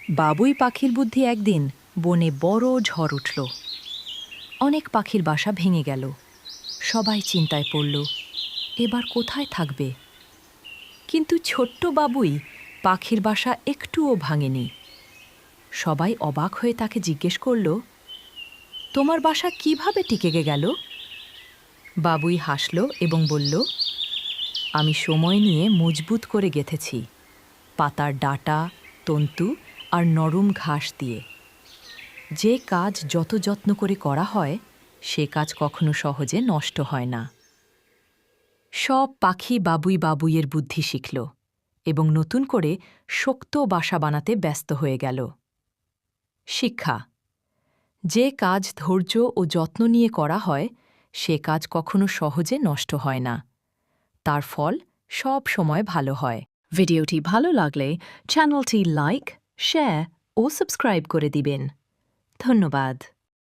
বাবুই পাখির বুদ্ধি একদিন বনে বড় ঝড় উঠল। অনেক পাখির বাসা ভেঙে গেল। সবাই চিন্তায় পড়ল, এবার কোথায় থাকবে? কিন্তু ছোট্ট বাবুই পাখির বাসা একটুও ভাঙেনি। সবাই অবাক হয়ে তাকে জিজ্ঞেস করল, তোমার বাসা কিভাবে টিকে গেল? বাবুই হাসল এবং বলল, আমি সময় নিয়ে মজবুত করে গেঁথেছি, পাতার ডাঁটা, তন্তু আর নরম ঘাস দিয়ে। যে কাজ যত যত্ন করে করা হয়, সে কাজ কখনো সহজে নষ্ট হয় না। সব পাখি বাবুই বাবুইয়ের বুদ্ধি শিখল এবং নতুন করে শক্ত বাসা বানাতে ব্যস্ত হয়ে গেল। শিক্ষা: যে কাজ ধৈর্য ও যত্ন নিয়ে করা হয়, সে কাজ কখনো সহজে নষ্ট হয় না। তার ফল সব সময় ভালো হয়। ভিডিওটি ভালো লাগলে চ্যানেলটি লাইক, শেয়ার ও সাবস্ক্রাইব করে দিবেন। ধন্যবাদ।